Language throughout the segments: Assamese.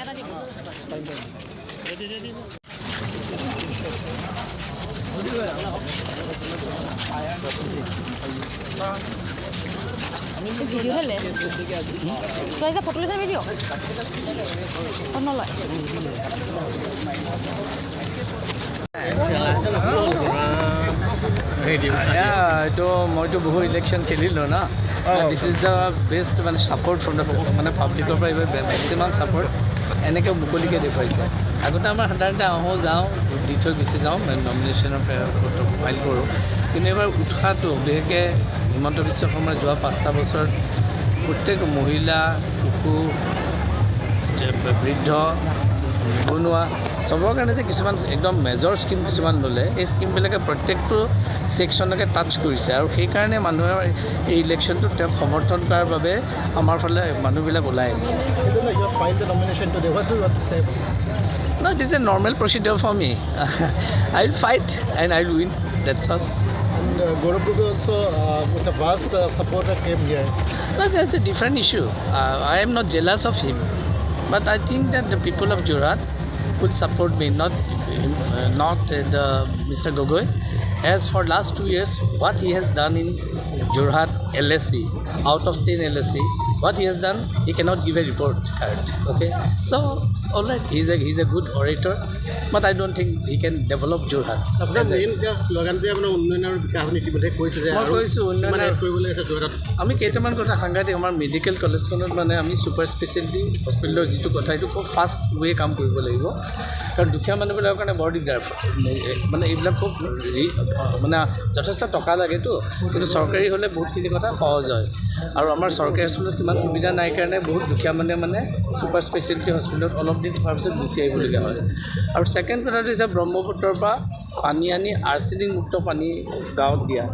এটা দিব ভিডিও হলে তই যে ফটো লৈছে ভিডিও নলয় এইটো মইতো বহু ইলেকশ্যন খেলিলোঁ না দিছ ইজ দ্য বেষ্ট মানে ছাপৰ্ট ফ্ৰম দ্য মানে পাব্লিকৰ পৰা এইবাৰ মেক্সিমাম ছাপৰ্ট এনেকৈ মুকলিকৈ দেখুৱাইছে আগতে আমাৰ সাধাৰণতে আহোঁ যাওঁ দি থৈ গুচি যাওঁ নমিনেশ্যনৰ ফাইল কৰোঁ কিন্তু এইবাৰ উৎসাহটো বিশেষকৈ হিমন্ত বিশ্ব শৰ্মাৰ যোৱা 5টা বছৰত প্ৰত্যেক মহিলা শিশু বৃদ্ধ নিবনুৱা চবৰ কাৰণে যে কিছুমান একদম মেজৰ স্কিম কিছুমান ল'লে এই স্কিমবিলাকে প্ৰত্যেকটো ছেকশ্যনকে টাচ কৰিছে আৰু সেইকাৰণে মানুহে এই ইলেকশ্যনটোত তেওঁক সমৰ্থন কৰাৰ বাবে আমাৰ ফালে মানুহবিলাক ওলাই আহিছে No, this is a normal procedure for me. I will fight and I will win. That's all. And Gaurav Gogoi also, with a vast supporter, came here. No, that's a different issue. I am not jealous of him. But I think that the people of Jorhat will support me, not Mr. Gogoi. As for last 2 years, what he has done in Jorhat LSC, out of 10 LSC, what he has done, he cannot give a report card. Okay, so all right, he's a good orator, but I don't think he can develop Jorhat. আমি কেইটামান কথা সাংঘাতিক আমাৰ মেডিকেল কলেজখনত মানে আমি ছুপাৰ স্পেচিয়েলিটি হস্পিটেলৰ যিটো কথা এইটো খুব ফাষ্ট ৱে কাম কৰিব লাগিব কাৰণ দুখীয়া মানুহবিলাকৰ কাৰণে বৰ দিগদাৰ মানে এইবিলাক খুব মানে যথেষ্ট টকা লাগেতো কিন্তু চৰকাৰী হ'লে বহুতখিনি কথা সহজ হয় আৰু আমাৰ চৰকাৰী হস্পিটেলত সিমান সুবিধা নাই কাৰণে বহুত দুখীয়া মানে ছুপাৰ স্পেচিয়েলিটি হস্পিটেলত অলপ দিন থোৱাৰ পিছত গুচি আহিবলগীয়া হয় আৰু ছেকেণ্ড কথাটো হৈছে ব্ৰহ্মপুত্ৰৰ পৰা পানী আনি আৰ্চিডিং মুক্ত পানী গাঁৱত দিয়া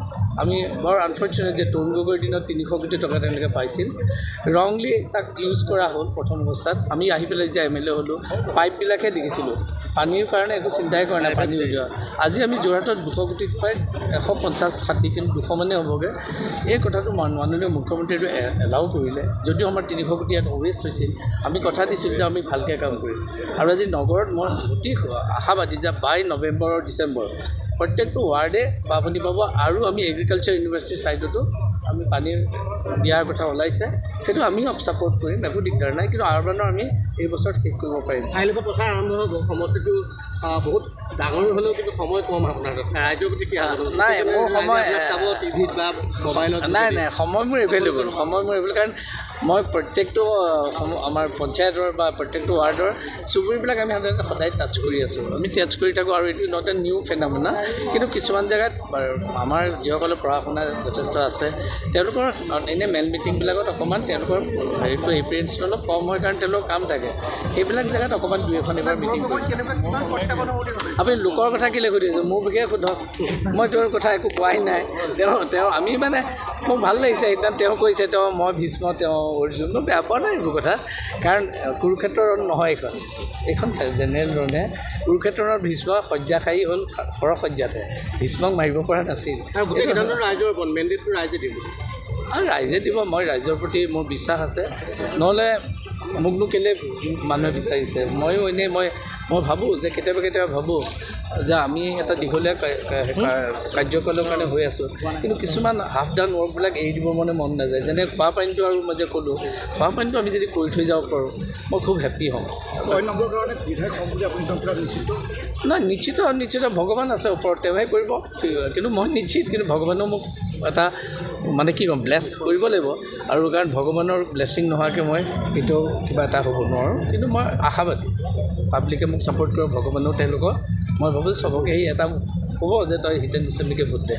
আমি বৰ আনফৰ্চুনেট যে তৰুণ গগৈৰ দিনত 300 কোটি টকা তেওঁলোকে পাইছিল ৰংলি তাক ইউজ কৰা হ'ল প্ৰথম অৱস্থাত আমি আহি পেলাই যেতিয়া এম এল এ হ'লোঁ পাইপবিলাকহে দেখিছিলোঁ পানীৰ কাৰণে একো চিন্তাই কৰা নাই পানী উলিওৱা আজি আমি যোৰহাটত 200 কোটিত প্ৰায় 150-60 কিন্তু 200 মানে হ'বগৈ এই কথাটো মাননীয় মুখ্যমন্ত্ৰীটো এলাউ কৰিলে যদিও আমাৰ 300 কোটি ইয়াত ৱেষ্ট হৈছিল আমি কথা দিছিলোঁ যে আমি ভালকৈ কাম কৰিম আৰু আজি নগৰত মই অতি আশাবাদী যে বাই নৱেম্বৰ ডিচেম্বৰ প্ৰত্যেকটো ৱাৰ্ডে আপুনি পাব আৰু আমি এগ্ৰিকালচাৰ ইউনিভাৰ্চিটিৰ ছাইডতো আমি পানীৰ দিয়াৰ কথা ওলাইছে সেইটো আমিও ছাপোৰ্ট কৰিম একো দিগদাৰ নাই কিন্তু আৰবানৰ আমি এই বছৰত শেষ কৰিব পাৰিম কাইলৈৰ পৰা প্ৰচাৰ আৰম্ভ হ'ব সমষ্টিটো বহুত ডাঙৰ হ'লেও কিন্তু সময় কম আপোনাৰ ৰাইজৰ প্ৰতি কি নাই মোৰ সময় চাব টিভিত বা মোবাইলত নাই সময় মোৰ এভেইলেবল কাৰণ মই প্ৰত্যেকটো আমাৰ পঞ্চায়তৰ বা প্ৰত্যেকটো ৱাৰ্ডৰ চুবুৰীবিলাক আমি সাধাৰণতে সদায় টাচ কৰি আছোঁ আমি টাচ কৰি থাকোঁ আৰু এইটো নট এ নিউ ফেনামেনা কিন্তু কিছুমান জেগাত আমাৰ যিসকলে পঢ়া শুনা যথেষ্ট আছে তেওঁলোকৰ এনে মেন মিটিংবিলাকত অকণমান তেওঁলোকৰ হেৰিটো এপিৰিয়েঞ্চটো অলপ কম হয় কাৰণ তেওঁলোকৰ কাম থাকে সেইবিলাক জেগাত অকণমান 2-এখন এবাৰ মিটিং কৰি আপুনি লোকৰ কথা কেলৈ সুধি আছোঁ মোৰ বিষয়ে সোধক মই তেওঁৰ কথা একো কোৱাই নাই তেওঁ আমি মানে মোক ভাল লাগিছে সেইদিনা তেওঁ কৈছে মই ভীষ্ম অৰ্জুন মই বেয়া পোৱা নাই এইবোৰ কথা কাৰণ কুৰুক্ষেত্ৰৰ নহয় এইখন জেনেৰেল ৰণে কুৰুক্ষেত্ৰৰ ভীষ্ম শয্যাশায়ী হ'ল সৰসজ্যাতে ভীষ্মক মাৰিব পৰা নাছিল ৰাইজৰ মেণ্ডেটটো ৰাইজে দিব আৰু ৰাইজে দিব মই ৰাইজৰ প্ৰতি মোৰ বিশ্বাস আছে নহ'লে মোকনো কেলৈ মানুহে বিচাৰিছে ময়ো এনেই মই ভাবোঁ যে কেতিয়াবা ভাবোঁ যে আমি এটা দীঘলীয়া কাৰ্যকালৰ কাৰণে হৈ আছোঁ কিন্তু কিছুমান হাফ ডান ৱৰ্কবিলাক এৰি দিব মন নাযায় যেনে খোৱা পানীটো আৰু মই যে ক'লোঁ খোৱা পানীটো আমি যদি কৰি থৈ যাব পাৰোঁ মই খুব হেপ্পী হ'ম নহয় নিশ্চিত ভগৱান আছে ওপৰত তেওঁহে কৰিব কিন্তু মই নিশ্চিত কিন্তু ভগৱানেও মোক এটা মানে কি ক'ম ব্লেছ কৰিব লাগিব আৰু কাৰণ ভগৱানৰ ব্লেছিং নোহোৱাকৈ মই কেতিয়াও কিবা এটা হ'ব নোৱাৰোঁ কিন্তু মই আশাবাদী পাব্লিকে মোক ছাপোৰ্ট কৰিব ভগৱানেও তেওঁলোকক মই ভাবোঁ চবকে সেই এটা ক'ব যে তই হিতেন গোস্বামীকে ভোট দে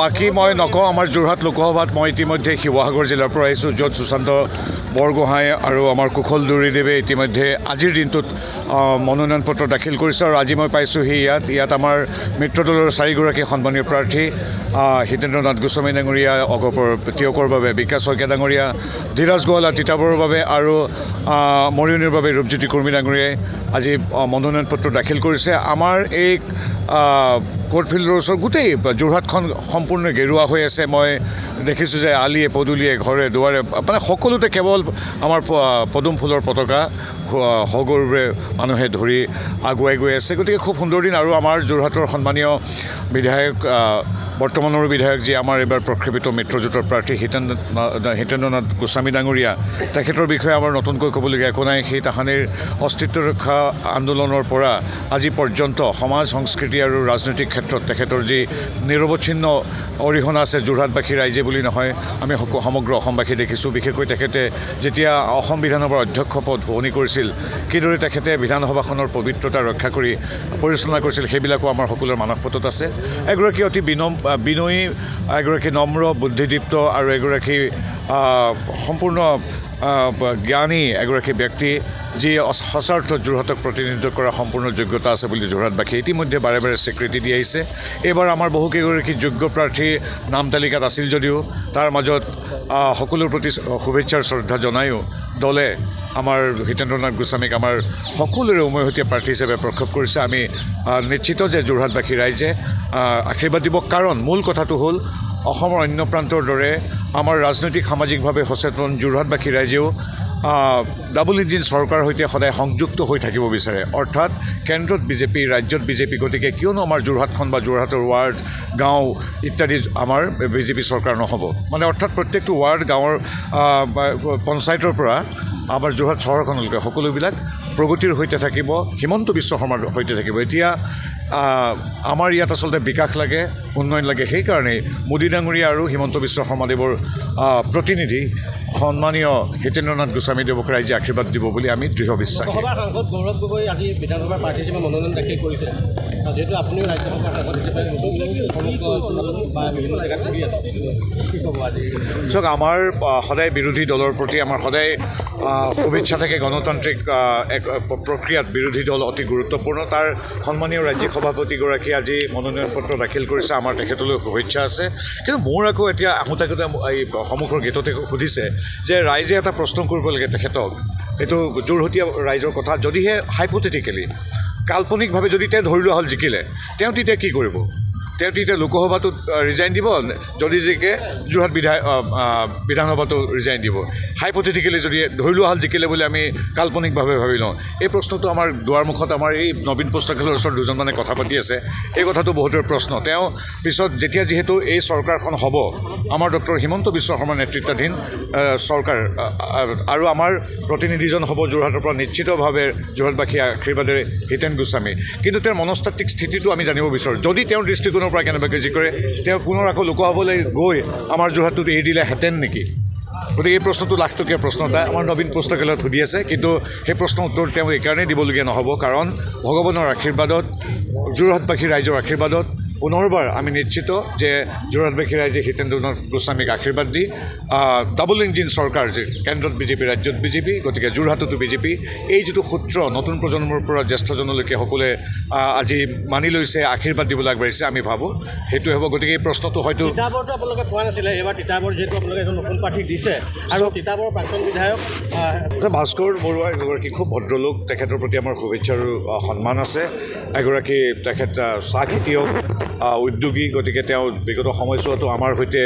বাকী মই নকওঁ আমাৰ যোৰহাট লোকসভাত মই ইতিমধ্যে শিৱসাগৰ জিলাৰ পৰা আহিছোঁ য'ত সুশান্ত বৰগোহাঁই আৰু আমাৰ কুশল দুৰীদেৱে ইতিমধ্যে আজিৰ দিনটোত মনোনয়ন পত্ৰ দাখিল কৰিছে আৰু আজি মই পাইছোঁহি ইয়াত আমাৰ মিত্ৰ দলৰ 4গৰাকী সন্মানীয় প্ৰাৰ্থী হিতেন্দ্ৰ নাথ গোস্বামী ডাঙৰীয়া অগপৰ তিয়কৰ বাবে বিকাশ শইকীয়া ডাঙৰীয়া ধীৰাজ গোৱালা তিতাবৰৰ বাবে আৰু মৰিয়নিৰ বাবে ৰূপজ্যোতি কুৰ্মী ডাঙৰীয়াই আজি মনোনয়ন পত্ৰ দাখিল কৰিছে আমাৰ এই কোৰ্ট ফিল্ডৰ ওচৰত গোটেই যোৰহাটখন সম্পূৰ্ণ গেৰুৱা হৈ আছে। মই দেখিছোঁ যে আলিয়ে পদূলিয়ে ঘৰে দুৱাৰে মানে সকলোতে কেৱল আমাৰ পদুম ফুলৰ পতাকা সগৌৰৱে মানুহে ধৰি আগুৱাই গৈ আছে। গতিকে খুব সুন্দৰ দিন। আৰু আমাৰ যোৰহাটৰ সন্মানীয় বিধায়ক বৰ্তমানৰ বিধায়ক যি আমাৰ এইবাৰ প্ৰক্ষেপিত মিত্ৰজোঁটৰ প্ৰাৰ্থী হিতেন্দ্ৰনাথ গোস্বামী ডাঙৰীয়া, তেখেতৰ বিষয়ে আমাৰ নতুনকৈ ক'বলগীয়া একো নাই। সেই তাহানিৰ অস্তিত্ব ৰক্ষা আন্দোলনৰ পৰা আজি পৰ্যন্ত সমাজ সংস্কৃতি আৰু ৰাজনৈতিক ক্ষেত্ৰত তেখেতৰ যি নিৰৱচ্ছিন্ন অৰিহণা আছে যোৰহাটবাসী ৰাইজে বুলি নহয়, আমি সমগ্ৰ অসমবাসী দেখিছোঁ। বিশেষকৈ তেখেতে যেতিয়া অসম বিধানসভাৰ অধ্যক্ষ পদ শুৱনি কৰিছিল, কিদৰে তেখেতে বিধানসভাখনৰ পবিত্ৰতা ৰক্ষা কৰি পৰিচালনা কৰিছিল, সেইবিলাকো আমাৰ সকলোৰে মানসপটত আছে। এগৰাকী অতি বিনয়ী, এগৰাকী নম্ৰ, বুদ্ধিদীপ্ত আৰু এগৰাকী সম্পূৰ্ণ জ্ঞানী এগৰাকী ব্যক্তি, যি সচাৰ্থত যোৰহাটক প্ৰতিনিধিত্ব কৰাৰ সম্পূৰ্ণ যোগ্যতা আছে বুলি যোৰহাটবাসী ইতিমধ্যে বাৰে বাৰে স্বীকৃতি দি আহিছে। এইবাৰ আমাৰ বহুকেইগৰাকী যোগ্য প্ৰাৰ্থী নাম তালিকাত আছিল যদিও তাৰ মাজত সকলোৰ প্ৰতি শুভেচ্ছাৰ শ্ৰদ্ধা জনায়ো দলে আমাৰ হিতেন্দ্ৰনাথ গোস্বামীক আমাৰ সকলোৰে উমৈহতীয়া প্ৰাৰ্থী হিচাপে প্ৰক্ষেপ কৰিছে। আমি নিশ্চিত যে যোৰহাটবাসী ৰাইজে আশীৰ্বাদ দিব। কাৰণ মূল কথাটো হ'ল অসমৰ অন্য প্ৰান্তৰ দৰে আমাৰ ৰাজনৈতিক সামাজিকভাৱে সচেতন যোৰহাটবাসী ৰাইজেও ডাবল ইঞ্জিন চৰকাৰৰ সৈতে সদায় সংযুক্ত হৈ থাকিব বিচাৰে। অৰ্থাৎ কেন্দ্ৰত বিজেপি, ৰাজ্যত বিজেপি। গতিকে কিয়নো আমাৰ যোৰহাটখন বা যোৰহাটৰ ৱাৰ্ড, গাঁও ইত্যাদি আমাৰ বিজেপি চৰকাৰ নহ'ব। মানে অৰ্থাৎ প্ৰত্যেকটো ৱাৰ্ড, গাঁৱৰ পঞ্চায়তৰ পৰা আমাৰ যোৰহাট চহৰখনলৈকে সকলোবিলাক প্ৰগতিৰ সৈতে থাকিব, হিমন্ত বিশ্ব শৰ্মাৰ সৈতে থাকিব। এতিয়া আমাৰ ইয়াত আচলতে বিকাশ লাগে, উন্নয়ন লাগে। সেইকাৰণেই মোদী ডাঙৰীয়া আৰু হিমন্ত বিশ্ব শৰ্মাদেৱৰ প্ৰতিনিধি সন্মানীয় হিতেন্দ্ৰনাথ গোস্বামীদেৱক ৰাইজে আশীৰ্বাদ দিব বুলি আমি দৃঢ় বিশ্বাসী। লোকসভাৰ সাংসদ গৌৰৱ গগৈ আজি বিধানসভাৰ প্ৰাৰ্থী হিচাপে মনোনয়ন দাখিল কৰিছে। যিহেতু আপুনিও ৰাজ্যসভাৰ সাংসদ হিচাপে বা বিভিন্ন জেগাত কৰি আছে, কি ক'ব আজি? চাওক, আমাৰ সদায় বিৰোধী দলৰ প্ৰতি আমাৰ সদায় শুভেচ্ছা থাকে। গণতান্ত্ৰিক এক প্ৰক্ৰিয়াত বিৰোধী দল অতি গুৰুত্বপূৰ্ণ। তাৰ সন্মানীয় ৰাজ্যিক সভাপতিগৰাকীয়ে আজি মনোনয়ন পত্ৰ দাখিল কৰিছে, আমাৰ তেখেতলৈ শুভেচ্ছা আছে। কিন্তু মোৰ আকৌ এতিয়া আহোঁতে এই সন্মুখৰ গেটতে সুধিছে যে ৰাইজে এটা প্ৰশ্ন কৰিব লাগে তেখেতক, এইটো যোৰহতীয়া ৰাইজৰ কথা। যদিহে হাইপথেটিকেলি কাল্পনিকভাৱে যদি তেওঁ ধৰি লোৱা হ'ল জিকিলে, তেওঁ তেতিয়া কি কৰিব? তেওঁ তেতিয়া লোকসভাটোত ৰিজাইন দিব, যদি জিকে যোৰহাট বিধানসভাটো ৰিজাইন দিব। হাইপথেটিকেলি যদি ধৰি লোৱা হ'ল জিকিলে বুলি আমি কাল্পনিকভাৱে ভাবি লওঁ। এই প্ৰশ্নটো আমাৰ দুৱাৰমুখত আমাৰ এই নবীন পুস্তকালয়ৰ ওচৰত দুজনমানে কথা পাতি আছে। এই কথাটো বহুতৰ প্ৰশ্ন। তেওঁ পিছত যেতিয়া যিহেতু এই চৰকাৰখন হ'ব, আমাৰ ডক্টৰ হিমন্ত বিশ্ব শৰ্মাৰ নেতৃত্বাধীন চৰকাৰ, আৰু আমাৰ প্ৰতিনিধিজন হ'ব যোৰহাটৰ পৰা নিশ্চিতভাৱে যোৰহাটবাসী আশীৰ্বাদেৰে হিতেন গোস্বামী। কিন্তু তেওঁৰ মনস্তাত্ত্বিক স্থিতিটো আমি জানিব বিচাৰোঁ। যদি তেওঁৰ দৃষ্টিকোণৰ পৰা কেনেবাকৈ যি কৰে, তেওঁ পুনৰ আকৌ লোকসভালৈ গৈ আমাৰ যোৰহাটটোত এৰি দিলেহেঁতেন নেকি? গতিকে এই প্ৰশ্নটো লাখটকীয়া প্ৰশ্ন এটা আমাৰ নবীন পুস্তকালয়ত সুধি আছে। কিন্তু সেই প্ৰশ্নৰ উত্তৰ তেওঁ এইকাৰণেই দিবলগীয়া নহ'ব, কাৰণ ভগৱানৰ আশীৰ্বাদত, যোৰহাটবাসী ৰাইজৰ আশীৰ্বাদত পুনৰবাৰ আমি নিশ্চিত যে যোৰহাটবাসী ৰাইজে হিতেন্দ্ৰনাথ গোস্বামীক আশীৰ্বাদ দি ডাবল ইঞ্জিন চৰকাৰ, যে কেন্দ্ৰত বিজেপি, ৰাজ্যত বিজেপি, গতিকে যোৰহাটতো বিজেপি, এই যিটো সূত্ৰ নতুন প্ৰজন্মৰ পৰা জ্যেষ্ঠজনলৈকে সকলোৱে আজি মানি লৈছে, আশীৰ্বাদ দিবলৈ আগবাঢ়িছে, আমি ভাবোঁ সেইটোৱে হ'ব। গতিকে এই প্ৰশ্নটো হয়তো তিতাবৰটো আপোনালোকে কোৱা নাছিলে, এইবাৰ তিতাবৰ যিহেতু আপোনালোকে এজন নতুন প্ৰাৰ্থীক দিছে, আৰু তিতাবৰৰ প্ৰাক্তন বিধায়ক ভাস্কৰ বৰুৱা এগৰাকী খুব ভদ্ৰলোক, তেখেতৰ প্ৰতি আমাৰ শুভেচ্ছা আৰু সন্মান আছে। এগৰাকী তেখেত চাহ খেতিয়ক, উদ্যোগী। গতিকে তেওঁ বিগত সময়ছোৱাতো আমাৰ সৈতে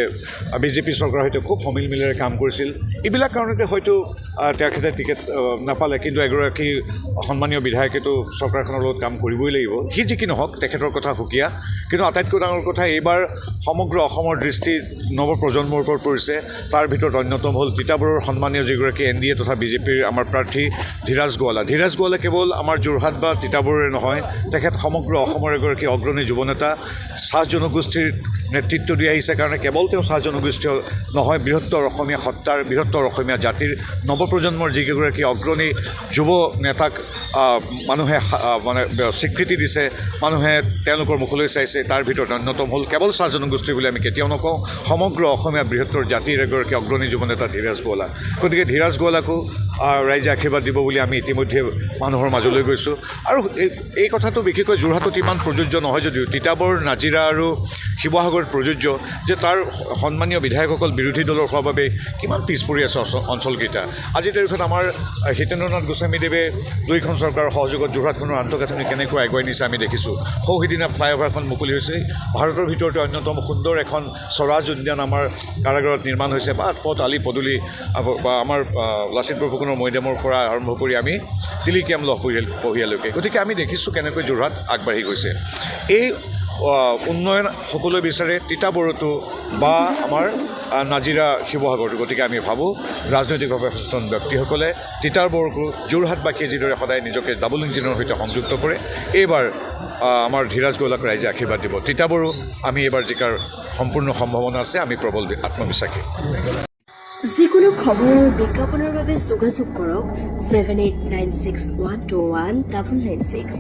বিজেপি চৰকাৰৰ সৈতে খুব সমিল মিলেৰে কাম কৰিছিল। এইবিলাক কাৰণতে হয়তো তেখেতে টিকেট নাপালে, কিন্তু এগৰাকী সন্মানীয় বিধায়কেতো চৰকাৰখনৰ লগত কাম কৰিবই লাগিব। সি যি কি নহওক, তেখেতৰ কথা সুকীয়া। কিন্তু আটাইতকৈ ডাঙৰ কথা, এইবাৰ সমগ্ৰ অসমৰ দৃষ্টি নৱপ্ৰজন্মৰ ওপৰত পৰিছে। তাৰ ভিতৰত অন্যতম হ'ল তিতাবৰৰ সন্মানীয় যিগৰাকী NDA তথা বিজেপিৰ আমাৰ প্ৰাৰ্থী ধীৰাজ গোৱালা। ধীৰাজ গোৱালা কেৱল আমাৰ যোৰহাট বা তিতাবৰৰে নহয়, তেখেত সমগ্ৰ অসমৰ এগৰাকী অগ্ৰণী যুৱনেতা। চাহ জনগোষ্ঠীৰ নেতৃত্ব দি আহিছে কাৰণে কেৱল তেওঁ চাহ জনগোষ্ঠী নহয়, বৃহত্তৰ অসমীয়া সত্তাৰ, বৃহত্তৰ অসমীয়া জাতিৰ নৱপ্ৰজন্মৰ যিকেইগৰাকী অগ্ৰণী যুৱ নেতাক মানুহে মানে স্বীকৃতি দিছে, মানুহে তেওঁলোকৰ মুখলৈ চাইছে। তাৰ ভিতৰত অন্যতম হ'ল কেৱল চাহ জনগোষ্ঠী বুলি আমি কেতিয়াও নকওঁ, সমগ্ৰ অসমীয়া বৃহত্তৰ জাতিৰ এগৰাকী অগ্ৰণী যুৱনেতা ধীৰাজ গোৱালা। গতিকে ধীৰাজ গোৱালাকো ৰাইজে আশীৰ্বাদ দিব বুলি আমি ইতিমধ্যে মানুহৰ মাজলৈ গৈছোঁ। আৰু এই কথাটো বিশেষকৈ যোৰহাটত ইমান প্ৰযোজ্য নহয় যদিও তিতাবৰ, নাজিৰা আৰু শিৱসাগৰত প্ৰযোজ্য, যে তাৰ সন্মানীয় বিধায়কসকল বিৰোধী দলৰ হোৱাৰ বাবে কিমান পিছ পৰি আছে অঞ্চলকেইটা। আজিৰ তাৰিখত আমাৰ হিতেন্দ্ৰনাথ গোস্বামীদেৱে দুইখন চৰকাৰৰ সহযোগত যোৰহাটখনৰ আন্তঃগাঁথনি কেনেকৈ আগুৱাই নিছে আমি দেখিছোঁ। সিদিনা ফ্লাইঅভাৰখন মুকলি হৈছে। ভাৰতৰ ভিতৰতে অন্যতম সুন্দৰ এখন স্বৰাজ উদ্যান আমাৰ কাৰাগাৰত নিৰ্মাণ হৈছে, বা পথ আলি পদূলি বা আমাৰ লাচিত বৰফুকনৰ মৈদামৰ পৰা আৰম্ভ কৰি আমি তিলিকীয়াম লহপহীয়ালৈকে, গতিকে আমি দেখিছোঁ কেনেকৈ যোৰহাট আগবাঢ়ি গৈছে। এই উন্নয়ন সকলোৱে বিচাৰে, তিতাবৰতো বা আমাৰ নাজিৰা শিৱসাগৰতো। গতিকে আমি ভাবোঁ ৰাজনৈতিকভাৱে সচেতন ব্যক্তিসকলে তিতাবৰকো যোৰহাটবাসীয়ে যিদৰে সদায় নিজকে ডাবল ইঞ্জিনৰ সৈতে সংযুক্ত কৰে, এইবাৰ আমাৰ ধীৰাজ গৌলাক ৰাইজে আশীৰ্বাদ দিব। তিতাবৰো আমি এইবাৰ জিকাৰ সম্পূৰ্ণ সম্ভাৱনা আছে, আমি প্ৰবল আত্মবিশ্বাসী। যিকোনো খবৰৰ বিজ্ঞাপনৰ বাবে যোগাযোগ কৰক 7896121996।